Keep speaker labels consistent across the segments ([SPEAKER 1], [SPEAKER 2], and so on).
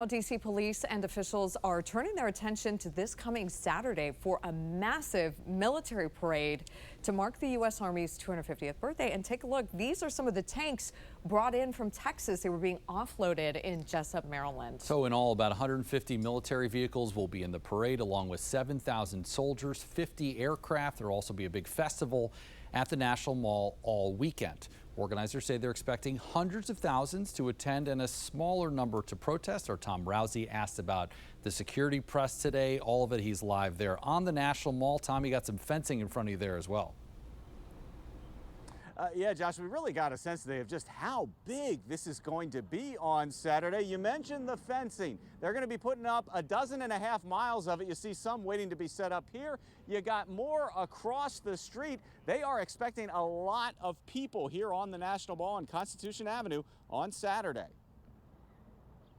[SPEAKER 1] Well, D.C. police and officials are turning their attention to this coming Saturday for a massive military parade to mark the U.S. Army's 250th birthday. And take a look. These are some of the tanks brought in from Texas. They were being offloaded in Jessup, Maryland.
[SPEAKER 2] So in all, about 150 military vehicles will be in the parade, along with 7,000 soldiers, 50 aircraft. There will also be a big festival at the National Mall all weekend. Organizers say they're expecting hundreds of thousands to attend and a smaller number to protest. Our Tom Rousey asked about the security press today. All of it, he's live there on the National Mall. Tom, you got some fencing in front of you there as well.
[SPEAKER 3] Yeah, Josh, we really got a sense today of just how big this is going to be on Saturday. You mentioned the fencing. They're going to be putting up 12.5 miles of it. You see some waiting to be set up here. You got more across the street. They are expecting a lot of people here on the National Mall on Constitution Avenue on Saturday.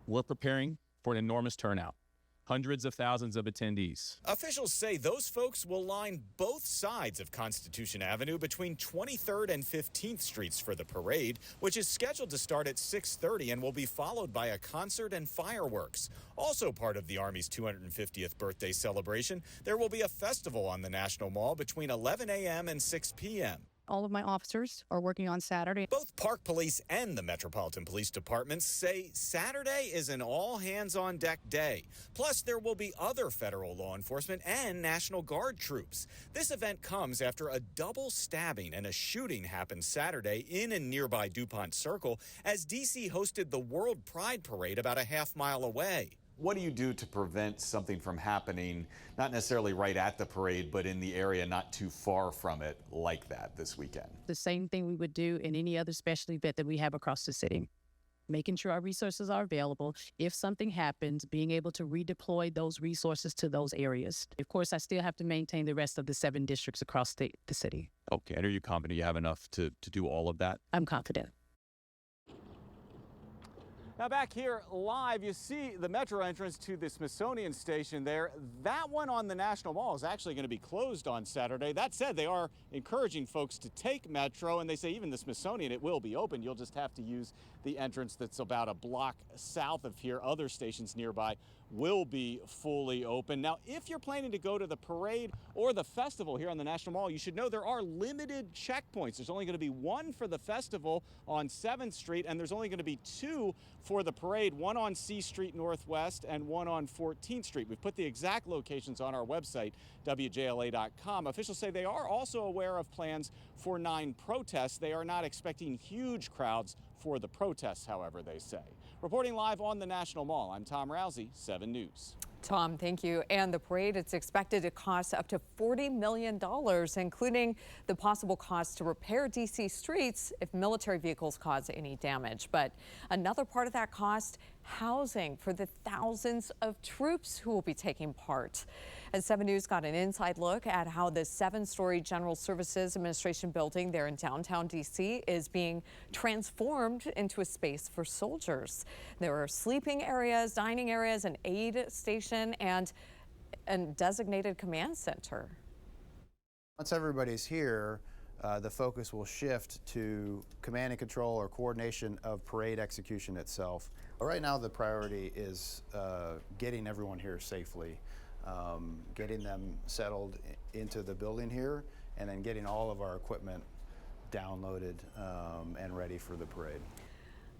[SPEAKER 4] We're preparing for an enormous turnout. Hundreds of thousands of attendees.
[SPEAKER 5] Officials say those folks will line both sides of Constitution Avenue between 23rd and 15th Streets for the parade, which is scheduled to start at 6:30 and will be followed by a concert and fireworks. Also part of the Army's 250th birthday celebration, there will be a festival on the National Mall between 11 a.m. and 6 p.m.
[SPEAKER 6] All of my officers are working on Saturday.
[SPEAKER 5] Both Park Police and the Metropolitan Police Departments say Saturday is an all-hands-on-deck day. Plus, there will be other federal law enforcement and National Guard troops. This event comes after a double stabbing and a shooting happened Saturday in and nearby DuPont Circle as D.C. hosted the World Pride Parade about a half-mile away.
[SPEAKER 3] What do you do to prevent something from happening, not necessarily right at the parade, but in the area not too far from it like that this weekend?
[SPEAKER 6] The same thing we would do in any other special event that we have across the city. Making sure our resources are available. If something happens, being able to redeploy those resources to those areas. Of course, I still have to maintain the rest of the 7 districts across the city.
[SPEAKER 4] Okay, and are you confident you have enough to do all of that?
[SPEAKER 6] I'm confident.
[SPEAKER 3] Now back here live, you see the Metro entrance to the Smithsonian station there. That one on the National Mall is actually going to be closed on Saturday. That said, they are encouraging folks to take Metro, and they say even the Smithsonian, it will be open. You'll just have to use the entrance that's about a block south of here. Other stations nearby will be fully open. Now, if you're planning to go to the parade or the festival here on the National Mall, you should know there are limited checkpoints. There's only going to be one for the festival on 7th Street, and there's only going to be 2 for the parade, one on C Street Northwest and one on 14th Street. We've put the exact locations on our website, WJLA.com. Officials say they are also aware of plans for 9 protests. They are not expecting huge crowds for the protests, however, they say. Reporting live on the National Mall, I'm Tom Rousey, 7 News.
[SPEAKER 1] Tom, thank you. And the parade, it's expected to cost up to $40 million, including the possible cost to repair D.C. streets if military vehicles cause any damage. But another part of that cost, housing for the thousands of troops who will be taking part. And 7 News got an inside look at how the 7-story General Services Administration building there in downtown D.C. is being transformed into a space for soldiers. There are sleeping areas, dining areas, an aid station, and a designated command center.
[SPEAKER 7] Once everybody's here, the focus will shift to command and control or coordination of parade execution itself. Right now, the priority is getting everyone here safely, getting them settled into the building here, and then getting all of our equipment downloaded and ready for the parade.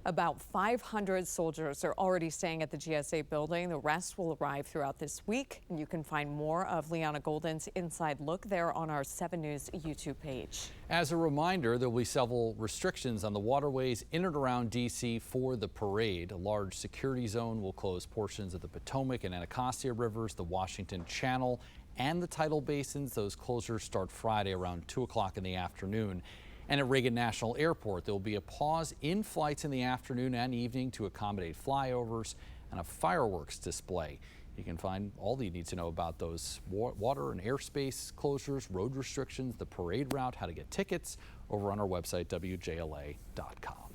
[SPEAKER 1] About 500 soldiers are already staying at the GSA building. The rest will arrive throughout this week. And you can find more of Leanna Golden's inside look there on our 7 News YouTube page.
[SPEAKER 2] As a reminder, there will be several restrictions on the waterways in and around D.C. for the parade. A large security zone will close portions of the Potomac and Anacostia rivers, the Washington Channel, and the tidal basins. Those closures start Friday around 2 o'clock in the afternoon. And at Reagan National Airport, there will be a pause in flights in the afternoon and evening to accommodate flyovers and a fireworks display. You can find all that you need to know about those water and airspace closures, road restrictions, the parade route, how to get tickets over on our website, WJLA.com.